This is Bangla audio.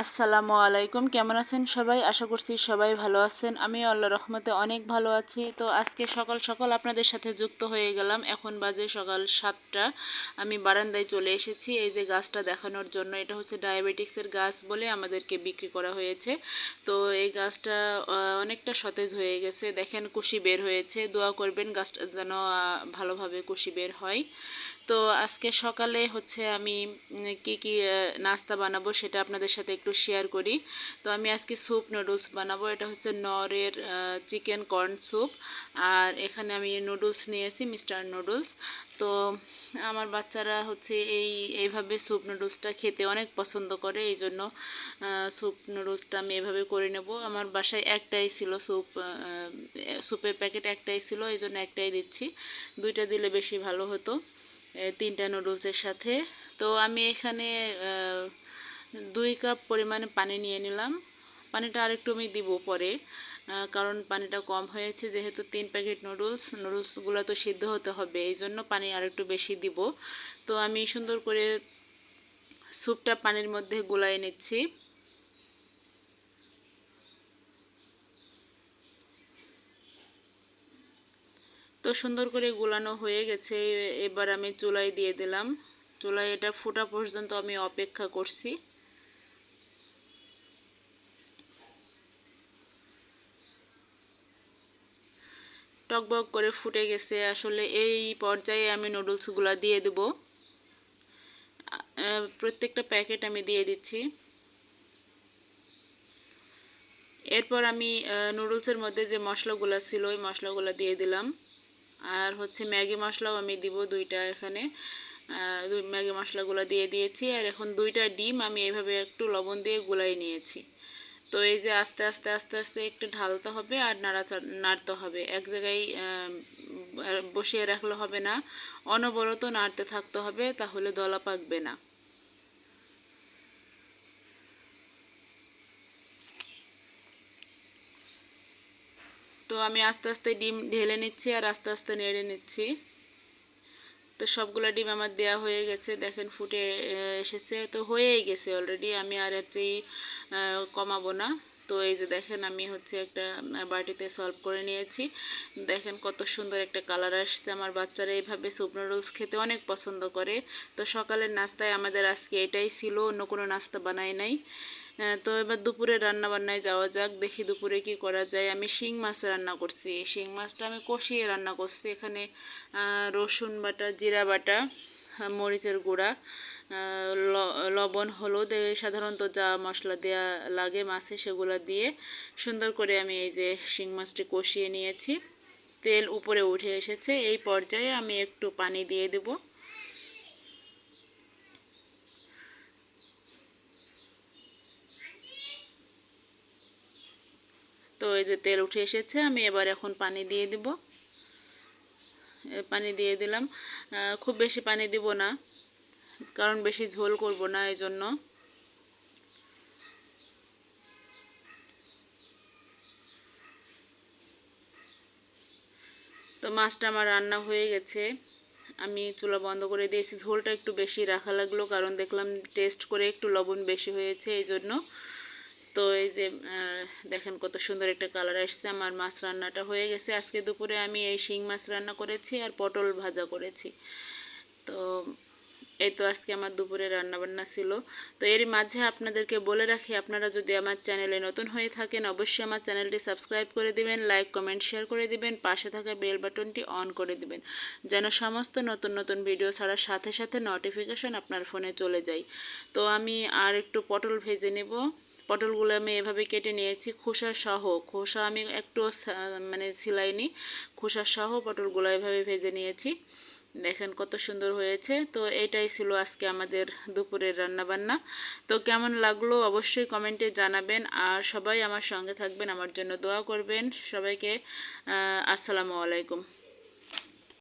আসসালামু আলাইকুম। কেমন আছেন সবাই? আশা করছি সবাই ভালো আছেন। আমি আল্লাহর রহমতে অনেক ভালো আছি। তো আজকে সকাল সকাল আপনাদের সাথে যুক্ত হয়ে গেলাম। এখন বাজে সকাল 7টা। আমি বারান্দায় চলে এসেছি এই যে গাছটা দেখানোর জন্য। এটা হচ্ছে ডায়াবেটিক্সের গাছ বলে আমাদেরকে বিক্রি করা হয়েছে। তো এই গাছটা অনেকটা সতেজ হয়ে গেছে। দেখেন কুশি বের হয়েছে। দোয়া করবেন গাছটা যেন ভালোভাবে কুশি বের হয়। তো আজকে সকালে হচ্ছে আমি কি কি নাস্তা বানাবো সেটা আপনাদের সাথে একটু শেয়ার করি। তো আমি আজকে স্যুপ নুডলস বানাবো। এটা হচ্ছে নরের চিকেন কর্ন স্যুপ। আর এখানে আমি নুডলস নিয়েছি, মিস্টার নুডলস। তো আমার বাচ্চারা হচ্ছে এইভাবে স্যুপ নুডলসটা খেতে অনেক পছন্দ করে, এই জন্য স্যুপ নুডলসটা আমি এভাবে করে নেব। আমার বাসায় একটাই ছিল স্যুপের প্যাকেট একটাই ছিল, এই জন্য একটাই দিচ্ছি। দুইটা দিলে বেশি ভালো হতো, 3টা নুডলসের সাথে। তো আমি এখানে 2 কাপ পরিমাণে পানি নিয়ে নিলাম। পানিটা আরেকটু আমি দিব পরে, কারণ পানিটা কম হয়েছে যেহেতু 3 প্যাকেট নুডলসগুলো তো সিদ্ধ হতে হবে, এই জন্য পানি আরেকটু বেশি দিব। তো আমি সুন্দর করে স্যুপটা পানির মধ্যে গোলায় নিচ্ছি। তো সুন্দর করে গোলানো হয়ে গেছে। এবার আমি চুলায় দিয়ে দিলাম। চুলায় এটা ফোটা পর্যন্ত আমি অপেক্ষা করছি। টকবক করে ফুটে গেছে। আসলে এই পর্যায়ে আমি নুডলসগুলো দিয়ে দেব। প্রত্যেকটা প্যাকেট আমি দিয়ে দিচ্ছি। এরপর আমি নুডলসের মধ্যে যে মশলাগুলো ছিল ওই মশলাগুলো দিয়ে দিলাম। আর হচ্ছে ম্যাগি মশলাও আমি দিব 2টা এখানে। ম্যাগি মশলাগুলো দিয়ে দিয়েছি। আর এখন 2টা ডিম আমি এভাবে একটু লবণ দিয়ে গুলাই নিয়েছি। তো এই যে আস্তে আস্তে আস্তে আস্তে একটু ঢালতে হবে আর নাড়তে হবে। এক জায়গায় বসিয়ে রাখলে হবে না, অনবরত নাড়তে থাকতে হবে, তাহলে দলা পাকবে না। তো আমি আস্তে আস্তে ডিম ঢেলে নিচ্ছি আর আস্তে আস্তে নেড়ে নিচ্ছি। তো সবগুলো ডিম আমার দেওয়া হয়ে গেছে। দেখেন ফুটে এসেছে, তো হয়েই গেছে অলরেডি। আমি আর এর চেয়ে কমাবো না। তো এই যে দেখেন আমি হচ্ছে একটা বাটিতে সলভ করে নিয়েছি। দেখেন কত সুন্দর একটা কালার আসছে। আমার বাচ্চারা এইভাবে স্যুপ নুডলস খেতে অনেক পছন্দ করে। তো সকালের নাস্তায় আমাদের আজকে এটাই ছিল, অন্য কোনো নাস্তা বানাই নাই। তো এবার দুপুরে রান্না বান্নায় যাওয়া যাক। দেখি দুপুরে কি করা যায়। আমি শিং মাছ রান্না করছি। শিং মাছটা আমি কষিয়ে রান্না করছি। এখানে রসুন বাটা, জিরা বাটা, মরিচের গুঁড়া, লবণ, হলুদ, সাধারণত যা মশলা দেয়া লাগে মাছে সেগুলো দিয়ে সুন্দর করে আমি এই যে শিং মাছটি কষিয়ে নিয়েছি। তেল উপরে উঠে এসেছে। এই পর্যায়ে আমি একটু পানি দিয়ে দেব। তো এই যে তেল উঠে এসেছে, আমি এবার এখন পানি দিয়ে দিব। পানি দিয়ে দিলাম। খুব বেশি পানি দিব না, কারণ বেশি ঝোল করব না, এই জন্য। তো মাছটা আমার রান্না হয়ে গেছে। আমি চুলা বন্ধ করে দিয়েছি। ঝোলটা একটু বেশি রাখা লাগলো, কারণ দেখলাম টেস্ট করে একটু লবণ বেশি হয়েছে, এই জন্য। তো এই যে দেখেন কত সুন্দর একটা কালার আসছে। আমার মাছ রান্নাটা হয়ে গেছে। আজকে দুপুরে আমি এই শিং মাছ রান্না করেছি আর পটল ভাজা করেছি। তো এই তো আজকে আমার দুপুরে রান্নাবান্না ছিল। তো এর মাঝে আপনাদেরকে বলে রাখি, আপনারা যদি আমার চ্যানেলে নতুন হয়ে থাকেন অবশ্যই আমার চ্যানেলটি সাবস্ক্রাইব করে দিবেন, লাইক কমেন্ট শেয়ার করে দিবেন, পাশে থাকা বেল বাটনটি অন করে দিবেন, যেন সমস্ত নতুন নতুন ভিডিও ছাড়ার সাথে সাথে নোটিফিকেশন আপনার ফোনে চলে যায়। তো আমি আর একটু পটল ভেজে নেব। পটলগুলো আমি এভাবে কেটে নিয়েছি খোসা সহ। খোসা আমি একটু মানে ছিলাইনি, খোসা সহ পটলগুলো এভাবে ভেজে নিয়েছি। দেখেন কত সুন্দর হয়েছে। তো এটাই ছিল আজকে আমাদের দুপুরের রান্নাবান্না। তো কেমন লাগলো অবশ্যই কমেন্টে জানাবেন। আর সবাই আমার সঙ্গে থাকবেন, আমার জন্য দোয়া করবেন। সবাইকে আসসালামু আলাইকুম।